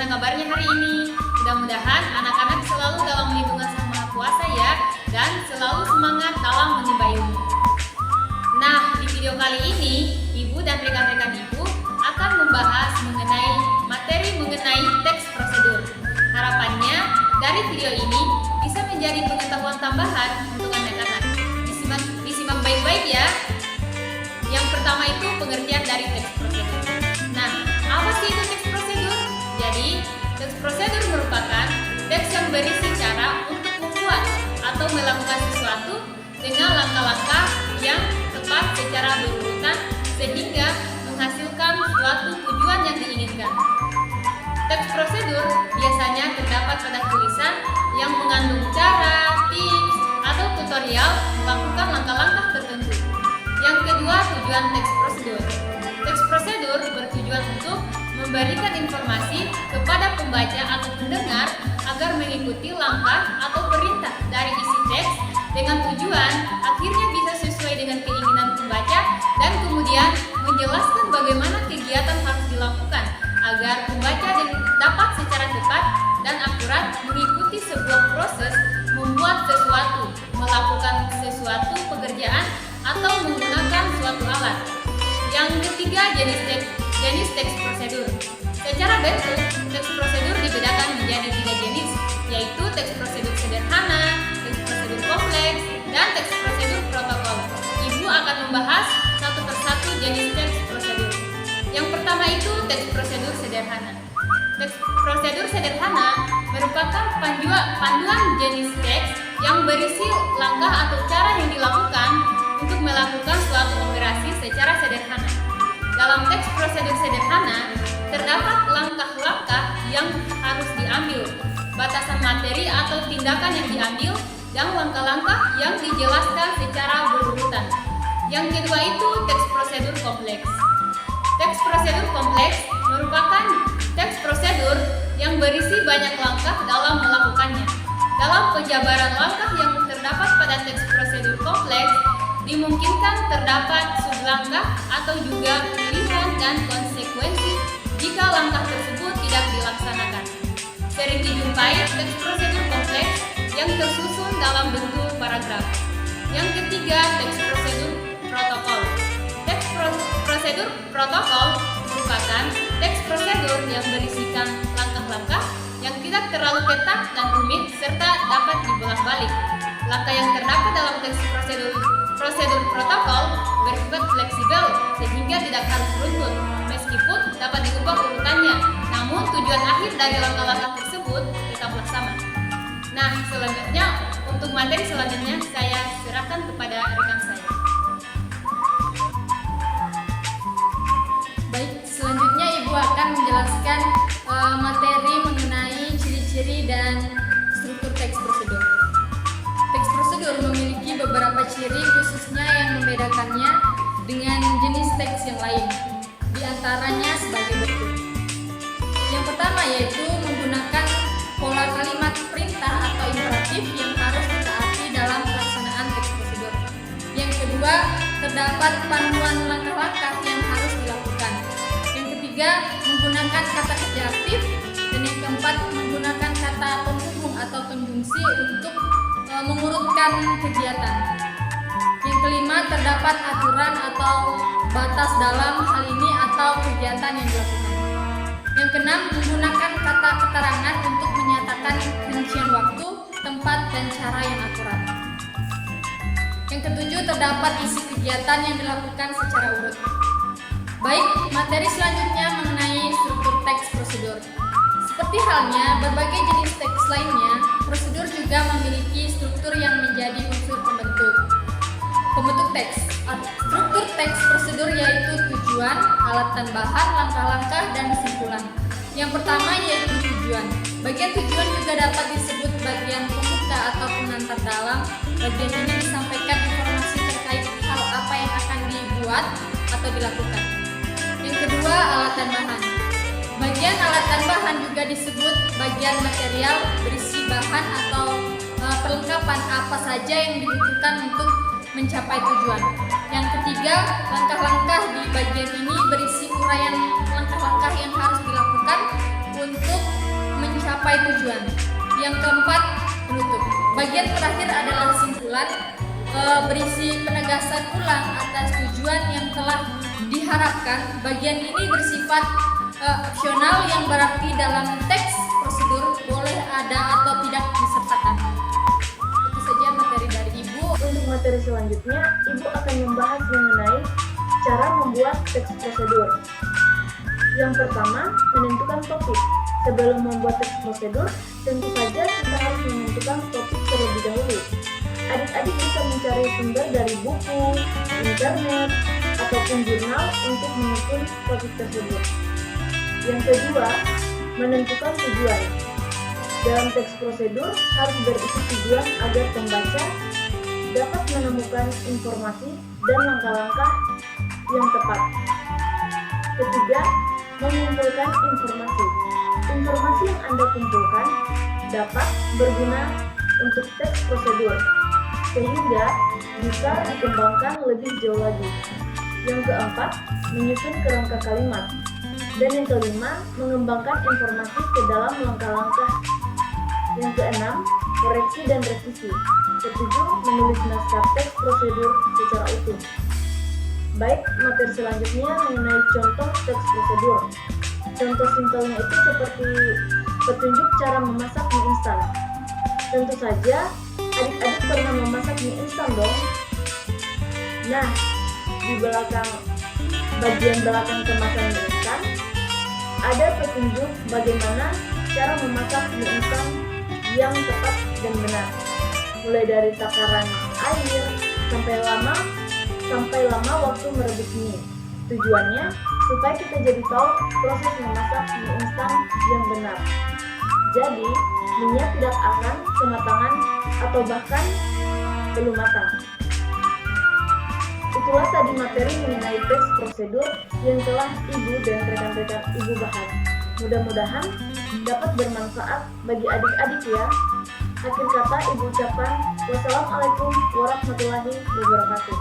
Gimana kabarnya hari ini? Mudah-mudahan anak-anak selalu dalam lindungan Sang Maha Kuasa ya, dan selalu semangat dalam menimba ilmu. Nah, di video kali ini, Ibu dan rekan-rekan Ibu akan membahas materi mengenai teks prosedur. Harapannya dari video ini bisa menjadi pengetahuan tambahan untuk anak-anak. Disimak baik-baik ya. Yang pertama itu pengertian dari teks prosedur. Nah, apa sih itu teks prosedur? Jadi, teks prosedur merupakan teks yang berisi cara untuk membuat atau melakukan sesuatu dengan langkah-langkah yang tepat secara berurutan sehingga menghasilkan suatu tujuan yang diinginkan. Teks prosedur biasanya terdapat pada tulisan yang mengandung cara, tips, atau tutorial melakukan langkah-langkah tertentu. Yang kedua, tujuan teks prosedur. Teks prosedur bertujuan untuk memberikan informasi kepada pembaca atau pendengar agar mengikuti langkah atau perintah dari isi teks dengan tujuan akhirnya bisa sesuai dengan keinginan pembaca dan kemudian menjelaskan bagaimana kegiatan harus dilakukan agar pembaca dapat secara tepat dan akurat mengikuti sebuah proses membuat sesuatu, melakukan sesuatu pekerjaan atau menggunakan suatu alat. Yang ketiga, jenis teks prosedur. Secara bentuk, teks prosedur dibedakan menjadi 3 jenis, yaitu teks prosedur sederhana, teks prosedur kompleks, dan teks prosedur protokol. Ibu akan membahas satu persatu jenis teks prosedur. Yang pertama itu teks prosedur sederhana. Teks prosedur sederhana merupakan panduan jenis teks yang berisi langkah atau cara yang dilakukan untuk melakukan suatu operasi secara sederhana. Dalam teks prosedur sederhana, terdapat langkah-langkah yang harus diambil, batasan materi atau tindakan yang diambil, dan langkah-langkah yang dijelaskan secara berurutan. Yang kedua itu teks prosedur kompleks. Teks prosedur kompleks merupakan teks prosedur yang berisi banyak langkah dalam melakukannya. Dalam penjabaran langkah yang terdapat pada teks prosedur kompleks, dimungkinkan terdapat sublangkah atau juga pilihan dan konsekuensi jika langkah tersebut tidak dilaksanakan. Sering dijumpai teks prosedur kompleks yang tersusun dalam bentuk paragraf. Yang ketiga, teks prosedur protokol. Teks prosedur protokol merupakan teks prosedur yang berisikan langkah-langkah yang tidak terlalu ketat dan rumit serta dapat dibolak-balik. Langkah yang terdapat dalam teks prosedur protokol bersifat fleksibel sehingga tidak harus runtut, meskipun dapat diubah urutannya. Namun tujuan akhir dari langkah-langkah tersebut tetaplah sama. Nah, selanjutnya untuk materi selanjutnya saya serahkan kepada rekan saya. Baik, selanjutnya Ibu akan menjelaskan materi mengenai ciri-ciri dan struktur teks prosedur. Teks prosedur memiliki beberapa ciri khususnya yang membedakannya dengan jenis teks yang lain. Di antaranya sebagai berikut. Yang pertama yaitu menggunakan pola kalimat perintah atau imperatif yang harus ditaati dalam pelaksanaan teks prosedur. Yang kedua, terdapat panduan langkah-langkah yang harus dilakukan. Yang ketiga, menggunakan kata kerja aktif. Dan yang keempat, menggunakan kata penghubung atau konjungsi untuk mengurutkan kegiatan. Yang kelima, terdapat aturan atau batas dalam hal ini atau kegiatan yang dilakukan. Yang keenam, menggunakan kata keterangan untuk menyatakan rincian waktu, tempat, dan cara yang akurat. Yang ketujuh, terdapat isi kegiatan yang dilakukan secara urut. Baik, materi selanjutnya mengenai struktur teks prosedur. Seperti halnya berbagai jenis teks lainnya, prosedur juga memiliki struktur yang menjadi unsur pembentuk teks. Struktur teks prosedur yaitu tujuan, alat dan bahan, langkah-langkah, dan kesimpulan. Yang pertama yaitu tujuan. Bagian tujuan juga dapat disebut bagian pembuka atau pengantar dalam. Bagian ini disampaikan informasi terkait hal apa yang akan dibuat atau dilakukan. Yang kedua, alat dan bahan. Bagian alat dan bahan juga disebut bagian material berisi bahan atau perlengkapan apa saja yang dibutuhkan untuk mencapai tujuan. Yang ketiga, langkah-langkah di bagian ini berisi uraian langkah-langkah yang harus dilakukan untuk sampai tujuan. Yang keempat, penutup. Bagian terakhir adalah simpulan, berisi penegasan ulang atas tujuan yang telah diharapkan. Bagian ini bersifat opsional, yang berarti dalam teks prosedur boleh ada atau tidak disertakan. Itu saja materi dari Ibu. Untuk materi selanjutnya, Ibu akan membahas mengenai cara membuat teks prosedur. Yang pertama, menentukan topik. Sebelum membuat teks prosedur, tentu saja kita harus menentukan topik terlebih dahulu. Adik-adik bisa mencari sumber dari buku, internet, ataupun jurnal untuk menyusun topik tersebut. Yang kedua, menentukan tujuan. Dalam teks prosedur harus berisi tujuan agar pembaca dapat menemukan informasi dan langkah-langkah yang tepat. Ketiga, mengumpulkan informasi. Informasi yang Anda kumpulkan dapat berguna untuk teks prosedur, sehingga bisa dikembangkan lebih jauh lagi. Yang keempat, menyusun kerangka kalimat. Dan yang kelima, mengembangkan informasi ke dalam langkah-langkah. Yang keenam, koreksi dan revisi. Ketujuh, menulis naskah teks prosedur secara utuh. Baik, materi selanjutnya mengenai contoh teks prosedur. Contoh simpelnya itu seperti petunjuk cara memasak mie instan. Tentu saja, adik-adik pernah memasak mie instan dong. Nah, di bagian belakang kemasan mie instan, ada petunjuk bagaimana cara memasak mie instan yang tepat dan benar. Mulai dari takaran air sampai lama waktu merebus mie. Tujuannya supaya kita jadi tahu proses memasak mie instan yang benar. Jadi, mie-nya tidak akan kematangan atau bahkan belum matang. Itulah tadi materi mengenai teks prosedur yang telah Ibu dan rekan-rekan Ibu bahas. Mudah-mudahan dapat bermanfaat bagi adik-adik ya. Akhir kata Ibu ucapkan wassalamualaikum warahmatullahi wabarakatuh.